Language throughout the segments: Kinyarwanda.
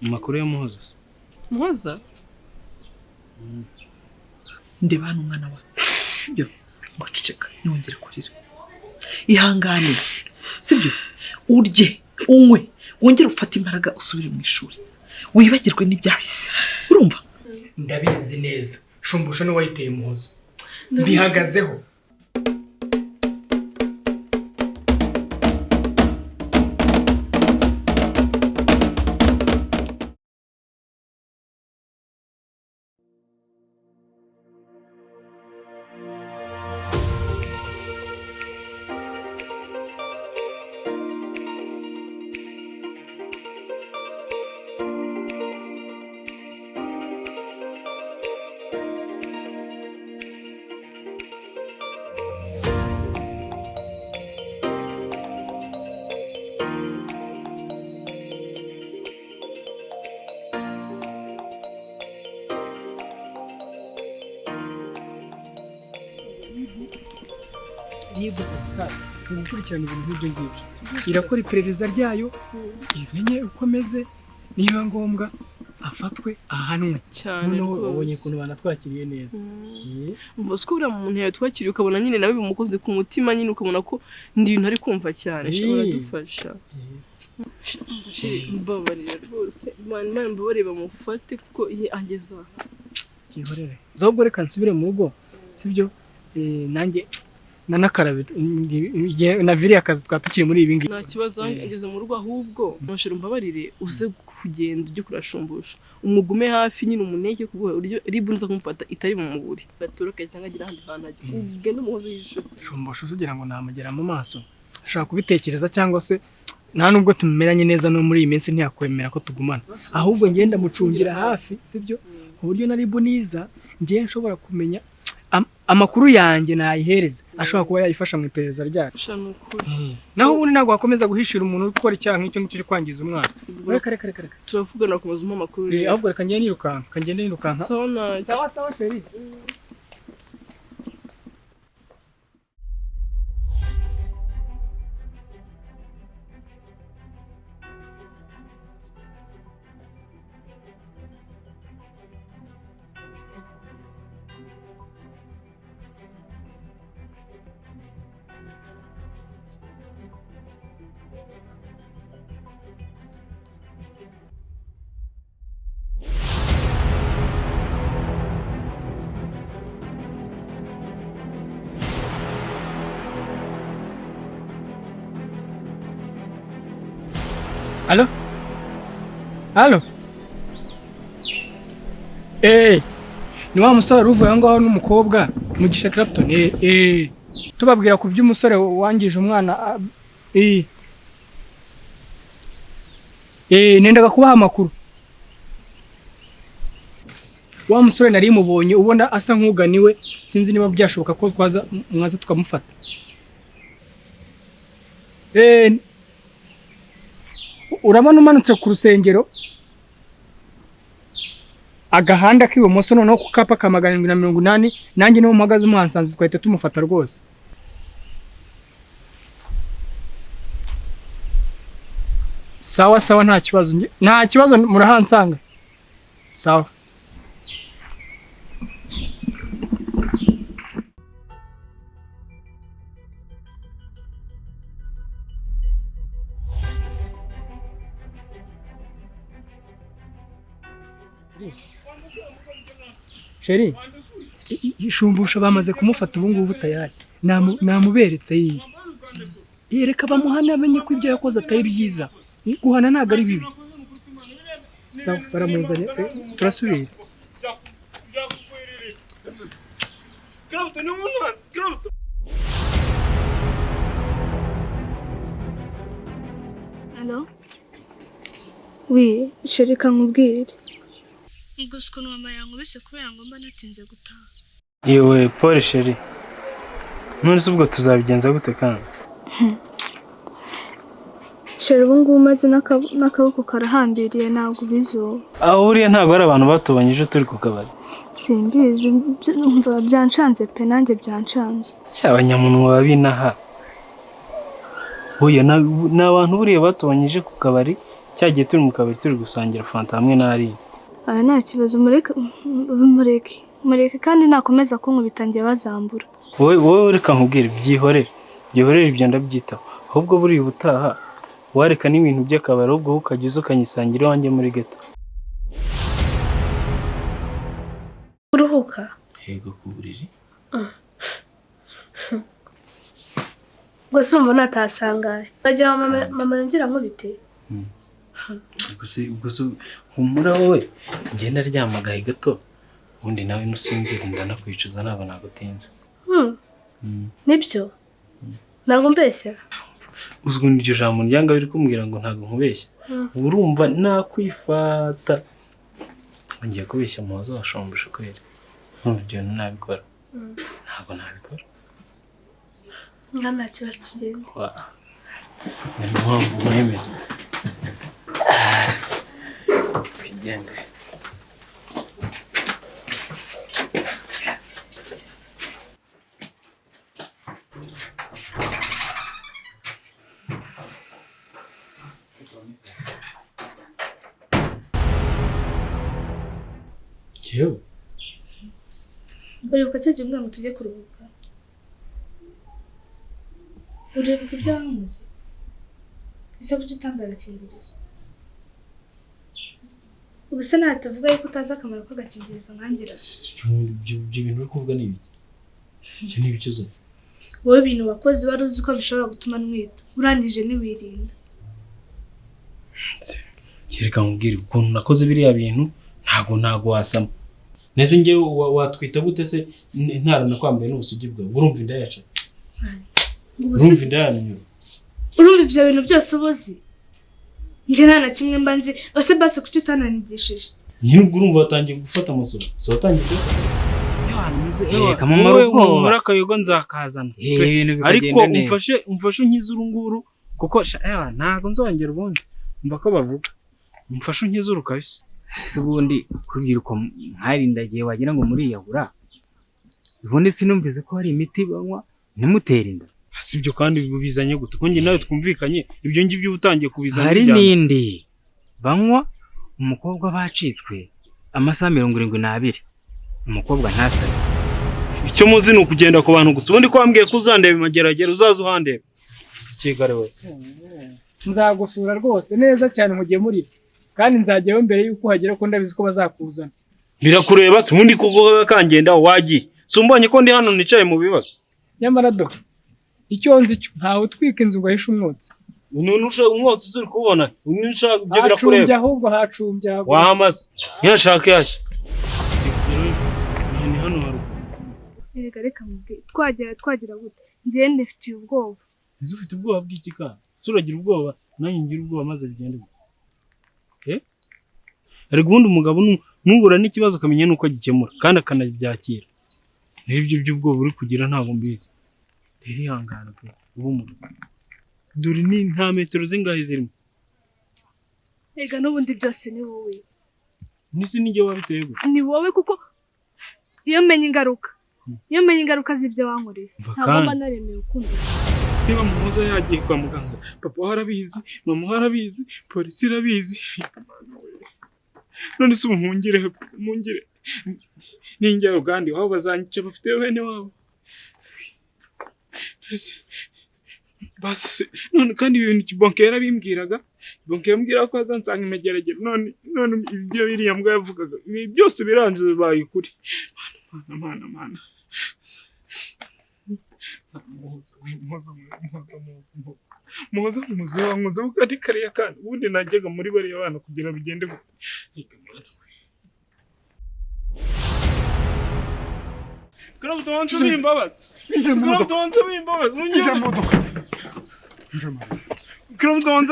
Makuru ya Muhoza. Muhoza? Ndeba hano umwana wa. Sibyo? Ngo ceceka yongere kurira. Ihangane. Sibyo? Urye, unywe, wongere ufate imbaraga usubire mu ishuri. Wibagirwe n'ibyahise. Urumva? Ndabizi neza. Shumbusho ni wayiteye Muhoza. Bihagazeho. Yibwo Pascal gukurikirana ibintu nk'ibyo ngibyo irakora iperereza ryayo imenye uko ameze niba ngombwa afatwe ahanwe noneho ubonye ukuntu banatwakiriye neza mvuze ko uriya muntu yatwakiriye ukabona nyine nawe bimukoze ku mutima nyine ukabona ko ndi ibintu ari kumva cyane ashobora dufasha mbabarira rwose Imana mbabarire bamufate kuko ageza ihorere zobwo reka nsubire mu rugo sibyo nanjye nanakarabe na viri akazi twatukiri muri ibi ngibi nta kibazo ngeze mu rugo ahubwo nashira mbabarire uze kugenda ujye kurashumbusha umugume hafi nyine umuneke kuko uryo ribunza kumufata itari mu muburi batoroke cyangwa agira handi hantu ajye ugende umuhoze yisho shumbusha uzugira ngo namugera mu maso ashaka kubitekereza cyangwa se nta nubwo tumeranye neza no muri iyi minsi ntiyakwemera ko tugumana ahubwo ngenda mucungira hafi sibyo ku buryo nari buniza ngiye nshobora kumenya amakuru yanjye nayihereza ashobora kuba yayifasha mu iperereza ryacu naho ubundi ntabwo wakomeza guhishira umuntu uri gukora icyaha nk'icyo ngicyo cyo kwangiza umwana reka turavugana kubaza amakuru ahubwo reka ngende nirukanka sawa feri Halo? Ni wa musore ruvuye ngaho n'umukobwa Mugisha Clapton tubabwira ku by'umusore wangije umwana nendaga kubaha amakuru wa musore nari mubonye ubona asa nk'uganiwe sinzi niba byashoboka ko mwaza tukamufata urabona umanutse ku rusengero agahanda k'ibumoso noneho ku kapa ka 780 nanjye niho mpagaze umuhansanze twahita tumufata rwose sawa nta kibazo murahansanga sawa Sheri ishumbusha bamaze kumufata ubu ngubu tayari namuberetse iyi reka bamuhana amenye ko ibyo yakoze atari byiza guhana ntago ari bibi sawa baramuzanye turasubira Hello? Oui, Sheri kankubwire. Gusa ukuntu mama yankubise kubera ngo mba natinze gutaha. Yewe Paul Sheri. None se ubwo tuzabigenza gute kandi? Sheri ubu ngubu maze n'akaboko karahambiriye ntabwo bizuba. Aho buriya ntabwo ari abantu batubanyije turi ku kabari. Simbizi umva byanshanze pe nanjye byanshanze. Abanyamunwa babinaha. Oya n'abantu buriya batubanyije ku kabari cyagiye turi mu kabari turi gusangira fanta hamwe n'ari. Aya nta kibazo mureke kandi nakomeza kunkubita njye bazambura. Wowe reka nkubwire byihorere ibyo ndabyitaho. Ahubwo buri ubutaha wareka n'ibintu by'akabari ahubwo ukajya ukanyisangira iwanjye muri ghetto. Uruhuka? Yego ku buriri. Gusa umuntu atasangaye. Bagira mama yongera nkubite. Gusa humura wowe ngenda ryamagaye gato ubundi nawe nusinzira ndanakwicuza naba nagutinze. Nibyo? Ntabwo mbeshya. Uzwi n'iryo jambo ryanga biri kumbwira ngo ntabwo nkubeshya. Urumva nakwifata. Ngiye kubeshya muhozo washombusha kweri. Nubyo nabikora. Ntabwo nabikora. Nta kibazo tugenda. Ni mpamvu mwemeye. Tugende. Yewe. Uribuka cyo gihe ngo tujye kuruhuka? Uribuka ibyo wamuze? Ese kuki utambaye agakingirizo? Ubuse natavuga yuko utazi akamaro k'agakingirizo nkangira. Ibyo bintu uri kuvuga ni ibiki? Icyo ni ibikizo. Wowe ibintu wakoze wari uzi ko bishobora gutuma nwita. Urangije ntiwirinda. Kereka nkubwire ukuntu nakoze biriya bintu ntago wasama. Neze nge watwita gute se ntaranakwambaye n'ubusugi bwawe? Urumva inda yacu? Urumva inda yanyu? Urumva ibyo bintu byose ubuzi? Nge nta na kimwe mba nzi. Ese basi kuki utananigishije? Nyine ubwo urumva watangiye gufata amasomo. So watangiye muri akayogo nzakazana. Ariko umfashe unkize urunguru kuko ntago nzongera ubundi. Umva ko bavuga. Umfashe unkize urukabise. Ubundi kubwira uko nkarindagiye wagira ngo muriyahura. Ubundi sinumvize ko hari imiti banywa ntimutere inda. Sibyo kandi bizanye gute ko nge nawe twumvikanye ibyo ngibyo ubutangiye kubizana. Hari nindi banywa umukobwa bacitswe amasaha 72. Umukobwa ntasane. Icyo muzi ni ukugenda ku bantu gusa. Ubundi ko wambwiye ko uzandeba imageragere uzaza uhandeba. Kigare we. Nzagusura rwose neza cyane mugemurire. Kandi nzajyayo mbere yuko hagera ko ndabizi ko bazakuzana. Birakureba se ubundi kuko kangenda wagiye. Sumbonye ko ndi hano nicaye mu bibazo. Nyamara do. Icyo nzi cyo ntawe utwika inzu ngo ahishe umwotsi. Nunusha umwotsi zuri kubona. Unisha byo birakureba. Hacumbya ahubwo hacumbya. Wahamaze. Yashaka yaje. Ni hano haru. Reka mubwire. Twagira gute? Ngiye ndifitiye ubwoba. Izo ufite ubwoba bw'iki ka? Suragira ubwoba nanjye ngira ubwoba maze bigende. Ari guhunda umugabo nubura n'ikibazo akamenya nuko agikemura kandi akanabyakira. N'ibyo by'ubwoba uri kugira ntago mbizi. Rero ihangana pe ubumuga. Dore ni nta metero zingahe zirimo. Ega n'ubundi byose ni wowe. Nisi nige wabiteye gute? Ni wowe kuko iyo menye ingaruka z'ibyo wankoreye. Ntabwo mba naremeye ukumva. Niba muhoza yagiye kwa muganga, papa warabizi, mama warabizi, polisi irabizi. None se umuhungire n'ingero kandi wabo bazanyica bafite bene wabo. Basi none kandi ibintu kibonke yarabimbwiraga. Bonke yambwira ko azansanga imageragere. None ibyo biriya mbwa yavugaga. Ibi byose biranje bibaye kuri. Mana. Muhoza ukari kariya kandi ubundi najyaga muri bariya bana kugira bigende gute. Karabu tonze bimbabaza.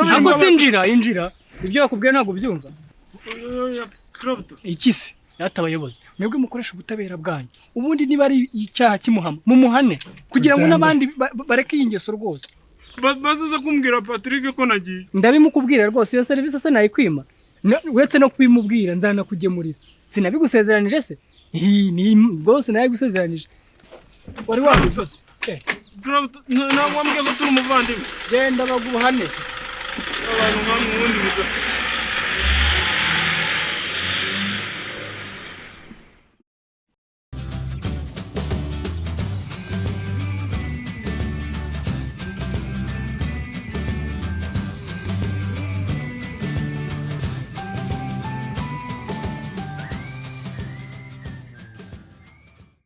Ntabwo sinjira. Ibyo bakubwiye ntabwo byumva. Iki se? Yatabayobozi. Mwebwe mukoresha ubutabera bwanyu. Ubundi niba ari icyaha kimuhama mumuhane kugira ngo n'abandi bareke ingeso rwose. Bazaza kumbwira Patrick ko nagiye. Ndabimukubwira rwose iyo service se nayikwima. Wetse no kubimubwira nzanakugemurira. Sinabigusezeranije se? Ni rwose nayigusezeranije. Wari wabivuze. Ntabwo wambwiye ko turi umuvandimwe. Genda baguhane. Abantu nkamwe ubundi